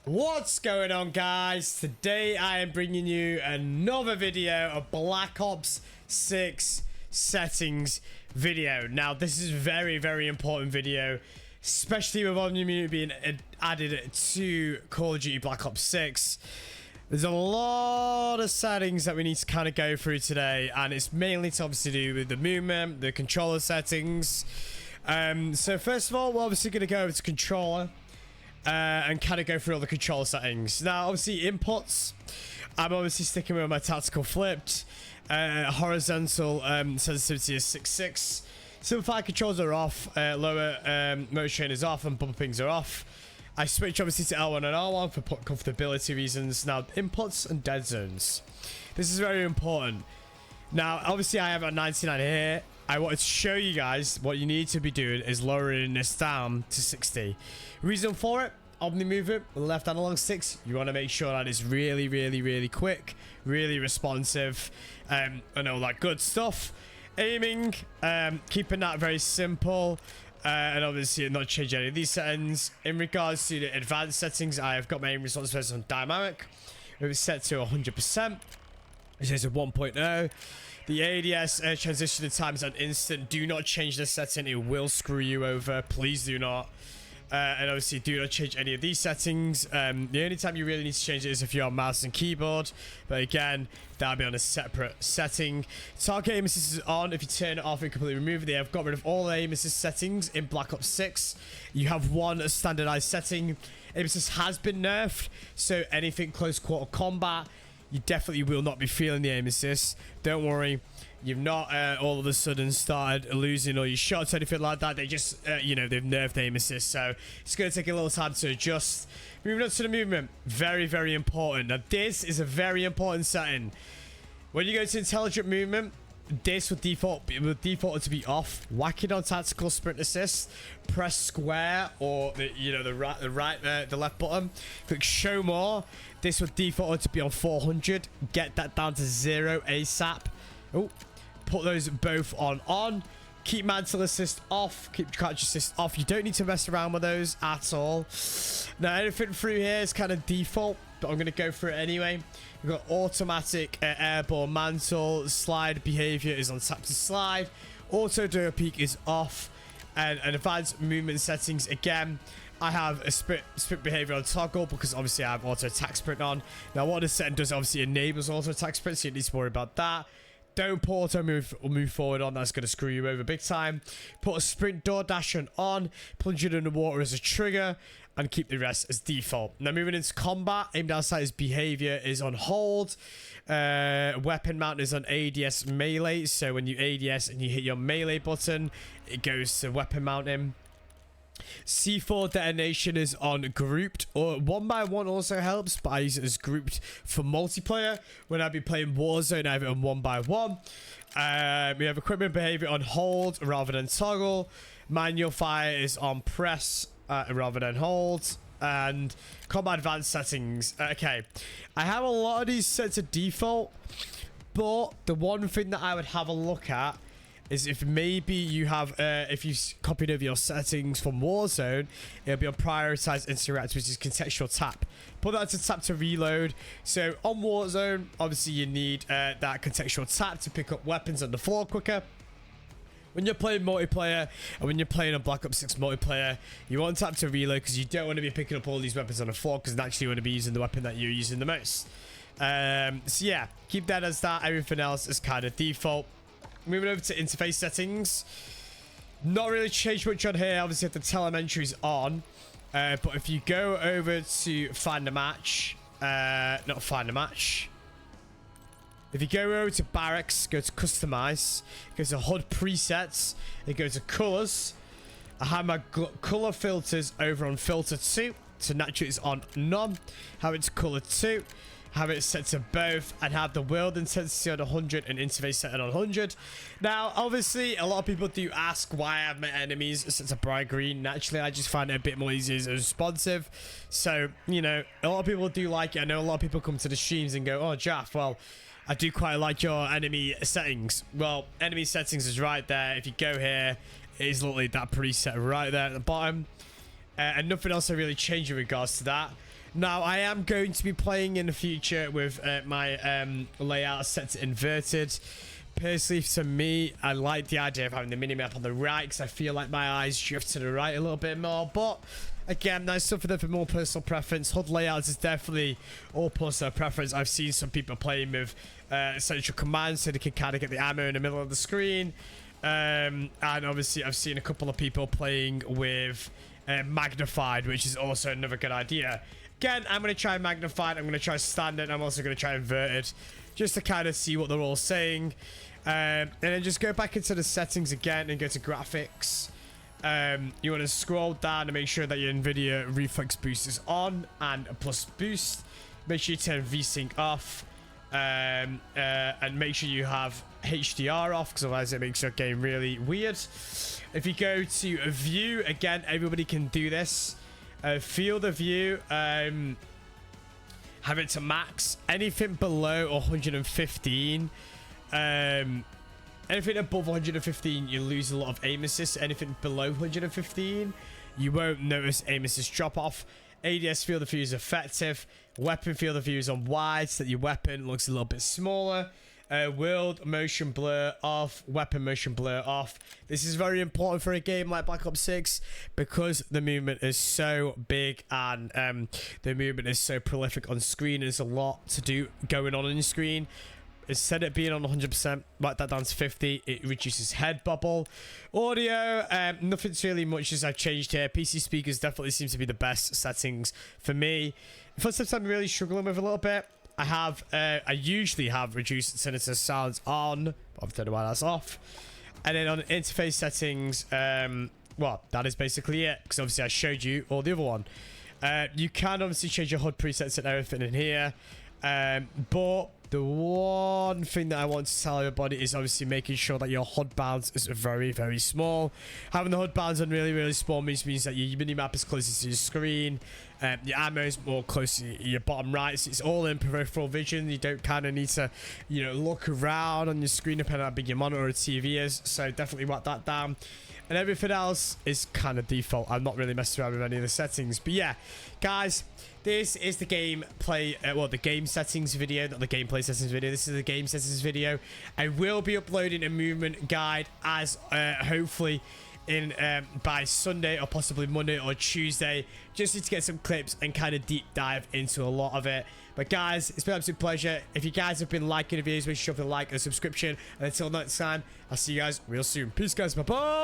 What's going on, guys? Today I am bringing you another video of Black Ops 6 settings video. Now this is a very important video, especially with all new immunity being added to Call of Duty Black Ops 6. There's a lot of settings that we need to kind of go through today, and it's mainly to obviously do with the movement, the controller settings. So first of all, we're obviously going to go over to controller and kind of go through all the control settings. Now obviously inputs, I'm obviously sticking with my tactical flipped. Horizontal sensitivity is 6.6. Simplified controls are off. Lower motor train is off, and bumper pings are off. I switch obviously to L1 and R1 for comfortability reasons. Now inputs and dead zones, this is very important. Now obviously I have a 99 here. I wanted to show you guys what you need to be doing is lowering this down to 60. Reason for it, omni movement with the left analog sticks, you want to make sure that it's really quick, really responsive, and all that good stuff. Aiming, keeping that very simple, and obviously not change any of these settings. In regards to the advanced settings, I have got my aim responsiveness on dynamic. It was set to 100%. It says a 1.0. The ADS transition time is on instant. Do not change this setting. It will screw you over. Please do not. And obviously do not change any of these settings. The only time you really need to change it is if you're on mouse and keyboard. But again, that'll be on a separate setting. Target aim assist is on. If you turn it off and completely remove it, they have got rid of all aim assist settings in Black Ops 6. You have one standardized setting. Aim assist has been nerfed, so anything close quarter combat, you definitely will not be feeling the aim assist. Don't worry, you've not all of a sudden started losing all your shots or anything like that. They just you know, they've nerfed aim assist, so it's going to take a little time to adjust. Moving on to the movement, very important. Now this is a very important setting. When you go to intelligent movement, this would default to be off. Whack it on tactical sprint assist, press square or the left button, click show more. This would default to be on 400. Get that down to 0 ASAP. Oh, put those both on. Keep mantle assist off, keep catch assist off. You don't need to mess around with those at all. Now anything through here is kind of default, but I'm going to go through it anyway. We've got automatic airborne mantle. Slide behavior is on tap to slide. Auto dual peak is off. And advanced movement settings, again, I have a sprint behavior on toggle because obviously I have auto attack sprint on. Now what this setting does, obviously enables auto attack sprint, so you need to worry about that. Don't put auto move forward on, that's going to screw you over big time. Put a sprint door dash on, plunge it in the water as a trigger, and keep the rest as default. Now moving into combat, aim down sight behavior is on hold. Weapon mount is on ADS melee, so when you ADS and you hit your melee button, it goes to weapon mounting. C4 detonation is on grouped, or 1x1 also helps, but I use it as grouped for multiplayer. When I be playing Warzone, I have it on 1x1. We have equipment behavior on hold rather than toggle. Manual fire is on press rather than hold. And combat advanced settings. Okay, I have a lot of these set to default, but the one thing that I would have a look at is if maybe you have, if you copied over your settings from Warzone, it'll be on prioritize interact, which is contextual tap. Put that to tap to reload. So on Warzone, obviously you need that contextual tap to pick up weapons on the floor quicker. When you're playing multiplayer and when you're playing a Black Ops 6 multiplayer, you want tap to reload because you don't want to be picking up all these weapons on the floor, because naturally you want to be using the weapon that you're using the most. So yeah, keep that as that. Everything else is kind of default. Moving over to interface settings, not really changed much on here. Obviously, if the telemetry is on, but if you go over to find a match, not find a match. If you go over to barracks, go to customize, go to HUD presets, and go to colors. I have my color filters over on filter 2, so naturally it's on none. Have it to color 2. Have it set to both, and have the world intensity on 100 and interface set on 100. Now, obviously, a lot of people do ask why I have my enemies set to bright green. Naturally, I just find it a bit more easy and responsive. So, you know, a lot of people do like it. I know a lot of people come to the streams and go, oh, Jaff, well, I do quite like your enemy settings. Well, enemy settings is right there. If you go here, it is literally that preset right there at the bottom. And nothing else I really changed in regards to that. Now, I am going to be playing in the future with my layout set to inverted. Personally, to me, I like the idea of having the minimap on the right because I feel like my eyes drift to the right a little bit more. But again, that's something for more personal preference. HUD layouts is definitely all personal preference. I've seen some people playing with central command so they can kind of get the ammo in the middle of the screen. And obviously, I've seen a couple of people playing with magnified, which is also another good idea. Again, I'm going to try magnified. I'm going to try standard. I'm also going to try inverted just to kind of see what they're all saying. And then just go back into the settings again and go to graphics. You want to scroll down and make sure that your NVIDIA reflex boost is on and a plus boost. Make sure you turn VSync off. And make sure you have HDR off because otherwise it makes your game really weird. If you go to a view, again, everybody can do this. Field of view, have it to max. Anything below 115, anything above 115, you lose a lot of aim assist. Anything below 115, you won't notice aim assist drop off. ADS field of view is effective. Weapon field of view is on wide so that your weapon looks a little bit smaller. World motion blur off, weapon motion blur off. This is very important for a game like Black Ops 6 because the movement is so big and the movement is so prolific on screen. There's a lot to do going on screen. Instead of being on 100%, write that down to 50. It reduces head bubble. Audio, nothing's really much as I've changed here. PC speakers definitely seem to be the best settings for me. First time I'm really struggling with a little bit. I usually have reduced tinnitus sounds on. I don't know why that's off. And then on interface settings, well, that is basically it. Because obviously I showed you all the other one. You can obviously change your HUD presets and everything in here. But the one thing that I want to tell everybody is obviously making sure that your HUD bounds is very, very small. Having the HUD bounds on really, really small means that your minimap is closer to your screen. Your ammo is more close to your bottom right. So it's all in peripheral vision. You don't kind of need to, look around on your screen depending on how big your monitor or TV is. So definitely write that down. And everything else is kind of default. I'm not really messing around with any of the settings. But yeah, guys, this is the the game settings video, not the gameplay settings video. This is the game settings video. I will be uploading a movement guide as hopefully in by Sunday or possibly Monday or Tuesday. Just need to get some clips and kind of deep dive into a lot of it. But guys, it's been an absolute pleasure. If you guys have been liking the videos, make sure to like and subscription. And until next time, I'll see you guys real soon. Peace, guys. Bye-bye.